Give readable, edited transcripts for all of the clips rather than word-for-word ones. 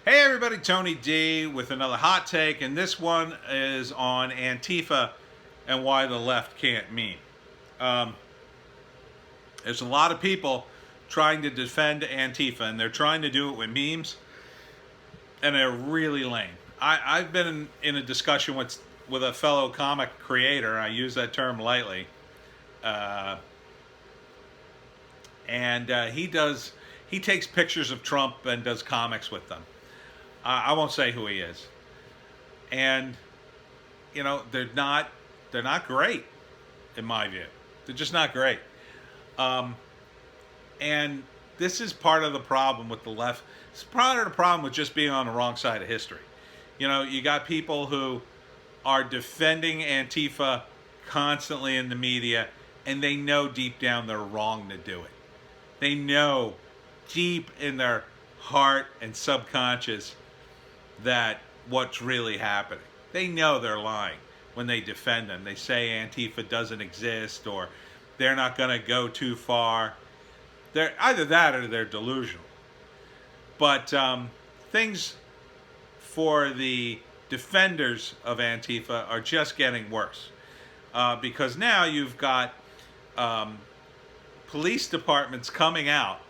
Hey everybody, Tony D with another hot take, and this one is on Antifa and why the left can't meme. Um, there's a lot of people trying to defend Antifa, and they're trying to do it with memes, and they're really lame. I've been in a discussion with a fellow comic creator. I use that term lightly, uh, and he takes pictures of Trump and does comics with them. I won't say who he is, and they're not great in my view. They're just not great. Um, and this is part of the problem with the left. It's part of the problem with just being on the wrong side of history. You got people who are defending Antifa constantly in the media, and they know deep down they're wrong to do it. They know deep in their heart and subconscious that what's really happening. They know they're lying when they defend them. They say Antifa doesn't exist or they're not going to go too far. They're either that or they're delusional. But things for the defenders of Antifa are just getting worse because now you've got police departments coming out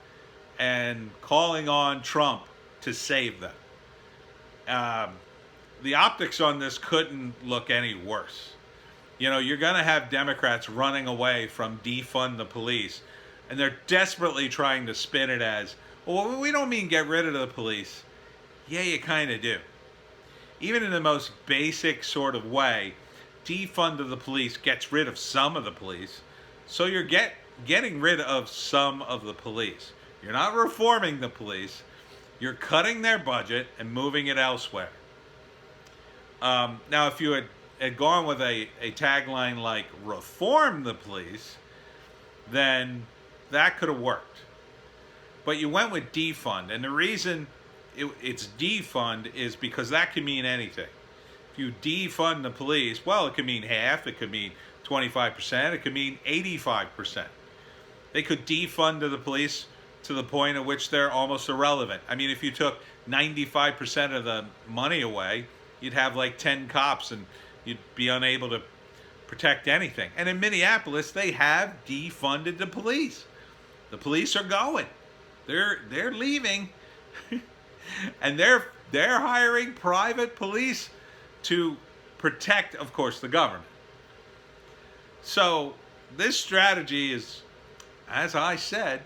and calling on Trump to save them. The optics on this couldn't look any worse. You're going to have Democrats running away from defund the police, and they're desperately trying to spin it as, well, we don't mean get rid of the police. Yeah, you kind of do. Even in the most basic sort of way, defund of the police gets rid of some of the police, so you're getting rid of some of the police. You're not reforming the police. You're cutting their budget and moving it elsewhere. Now, if you had gone with a tagline like reform the police, then that could have worked. But you went with defund. And the reason it's defund is because that can mean anything. If you defund the police, well, it could mean half. It could mean 25%. It could mean 85%. They could defund the police to the point at which they're almost irrelevant. I mean, if you took 95% of the money away, you'd have like 10 cops and you'd be unable to protect anything. And in Minneapolis, they have defunded the police. The police are going. They're leaving. And they're hiring private police to protect, of course, the government. So this strategy is, as I said,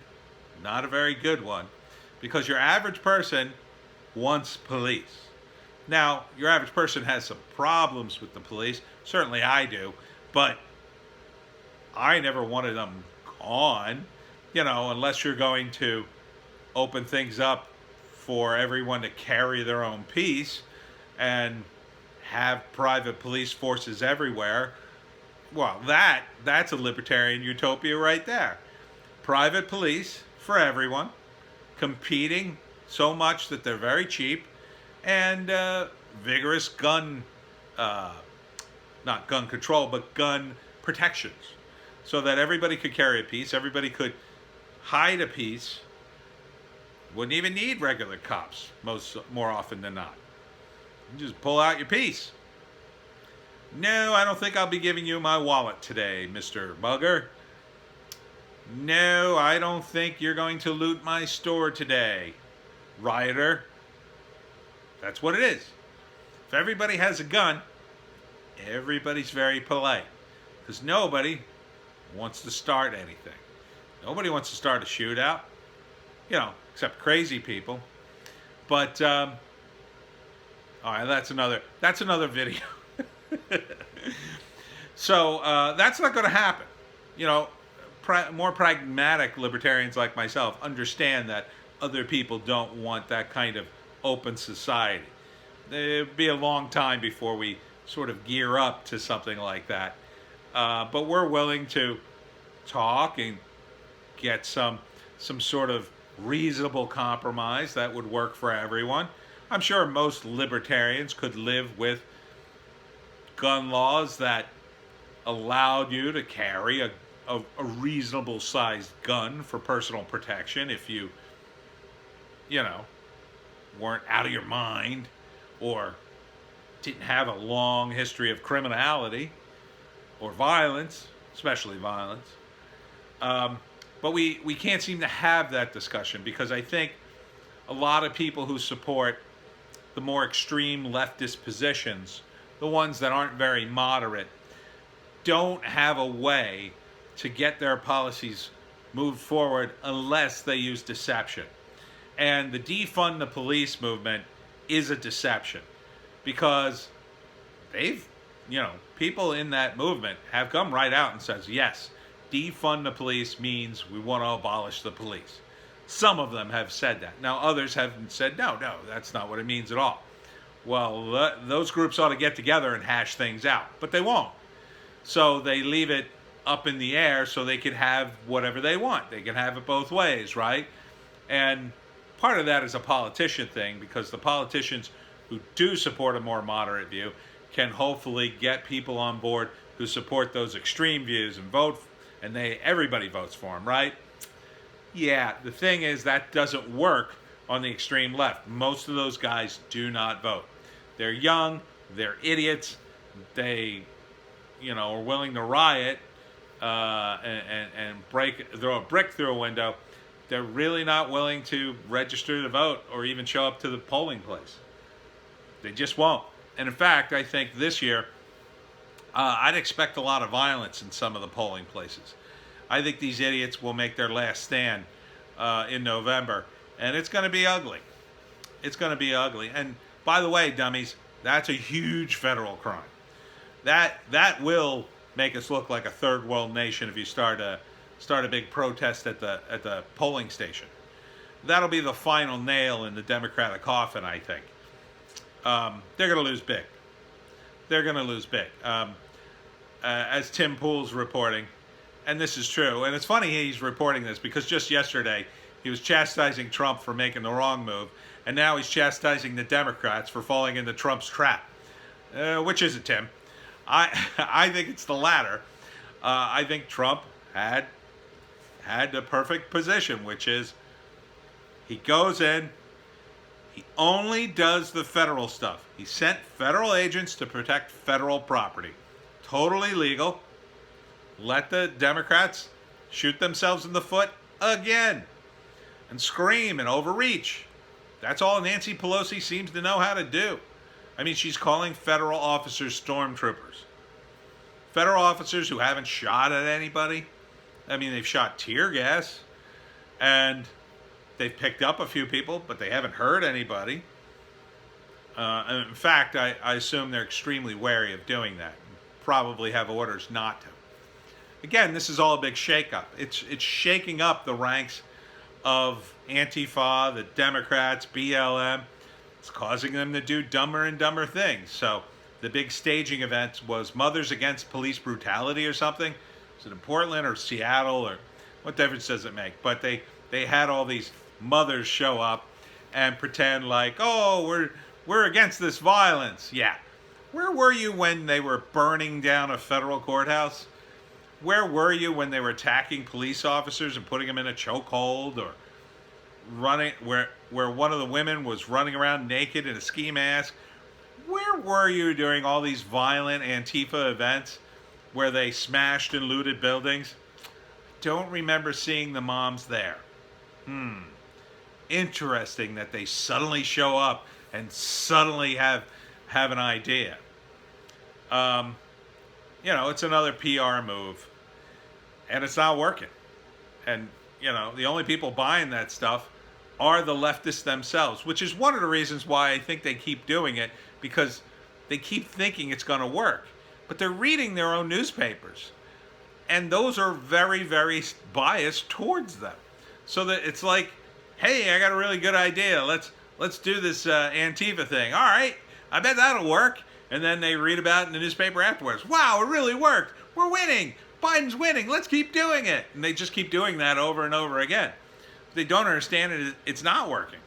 not a very good one, because your average person wants police. Now, your average person has some problems with the police. Certainly I do. But I never wanted them gone, unless you're going to open things up for everyone to carry their own piece and have private police forces everywhere. Well, that's a libertarian utopia right there. Private police for everyone, competing so much that they're very cheap, and vigorous not gun control, but gun protections, so that everybody could carry a piece, everybody could hide a piece, wouldn't even need regular cops more often than not. You just pull out your piece. No, I don't think I'll be giving you my wallet today, Mr. Mugger. No, I don't think you're going to loot my store today, rioter. That's what it is. If everybody has a gun, everybody's very polite. Because nobody wants to start anything. Nobody wants to start a shootout. Except crazy people. But, all right, that's another video. So, that's not going to happen. More pragmatic libertarians like myself understand that other people don't want that kind of open society. It'd be a long time before we sort of gear up to something like that. But we're willing to talk and get some sort of reasonable compromise that would work for everyone. I'm sure most libertarians could live with gun laws that allowed you to carry a reasonable sized gun for personal protection if you weren't out of your mind or didn't have a long history of criminality or violence, especially violence. But we can't seem to have that discussion because I think a lot of people who support the more extreme leftist positions, the ones that aren't very moderate, don't have a way to get their policies moved forward unless they use deception. And the defund the police movement is a deception because people in that movement have come right out and says, yes, defund the police means we want to abolish the police. Some of them have said that. Now others have said, no, that's not what it means at all. Well, those groups ought to get together and hash things out, but they won't. So they leave it up in the air so they can have whatever they want. They can have it both ways, right? And part of that is a politician thing because the politicians who do support a more moderate view can hopefully get people on board who support those extreme views and vote, and everybody votes for them, right? Yeah, the thing is that doesn't work on the extreme left. Most of those guys do not vote. They're young, they're idiots, they, are willing to riot and throw a brick through a window. They're really not willing to register to vote or even show up to the polling place. They just won't. And in fact, I think this year, I'd expect a lot of violence in some of the polling places. I think these idiots will make their last stand in November, and it's going to be ugly. It's going to be ugly. And by the way, dummies, that's a huge federal crime. That will make us look like a third world nation if you start a big protest at the polling station. That'll be the final nail in the Democratic coffin, I think. They're going to lose big. They're going to lose big. As Tim Pool's reporting, and this is true, and it's funny he's reporting this because just yesterday he was chastising Trump for making the wrong move, and now he's chastising the Democrats for falling into Trump's trap. Which is it, Tim? I think it's the latter. I think Trump had the perfect position, which is he goes in, he only does the federal stuff. He sent federal agents to protect federal property. Totally legal. Let the Democrats shoot themselves in the foot again and scream and overreach. That's all Nancy Pelosi seems to know how to do. I mean, she's calling federal officers stormtroopers. Federal officers who haven't shot at anybody. I mean, they've shot tear gas and they've picked up a few people, but they haven't hurt anybody. In fact, I assume they're extremely wary of doing that. Probably have orders not to. Again, this is all a big shakeup. It's shaking up the ranks of Antifa, the Democrats, BLM. It's causing them to do dumber and dumber things. So the big staging event was Mothers Against Police Brutality or something. Was it in Portland or Seattle or what difference does it make? But they had all these mothers show up and pretend like, oh, we're against this violence. Yeah. Where were you when they were burning down a federal courthouse? Where were you when they were attacking police officers and putting them in a chokehold or running where one of the women was running around naked in a ski mask? Where were you during all these violent Antifa events where they smashed and looted buildings? Don't remember seeing the moms there. Interesting that they suddenly show up and suddenly have an idea. It's another PR move. And it's not working. And, the only people buying that stuff are the leftists themselves, which is one of the reasons why I think they keep doing it, because they keep thinking it's going to work. But they're reading their own newspapers. And those are very, very biased towards them. So that it's like, hey, I got a really good idea. Let's do this Antifa thing. All right, I bet that'll work. And then they read about it in the newspaper afterwards. Wow, it really worked. We're winning. Biden's winning. Let's keep doing it. And they just keep doing that over and over again. They don't understand it. It's not working.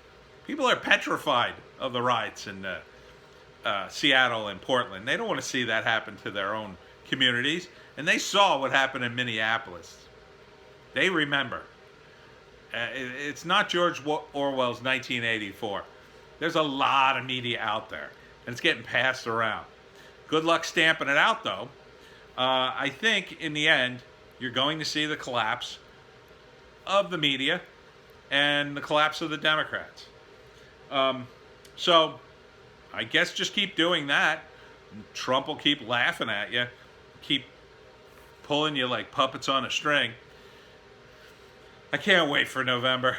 People are petrified of the riots in Seattle and Portland. They don't want to see that happen to their own communities. And they saw what happened in Minneapolis. They remember. It's not George Orwell's 1984. There's a lot of media out there, and it's getting passed around. Good luck stamping it out, though. I think in the end, you're going to see the collapse of the media and the collapse of the Democrats. So I guess just keep doing that. Trump will keep laughing at you, keep pulling you like puppets on a string. I can't wait for November.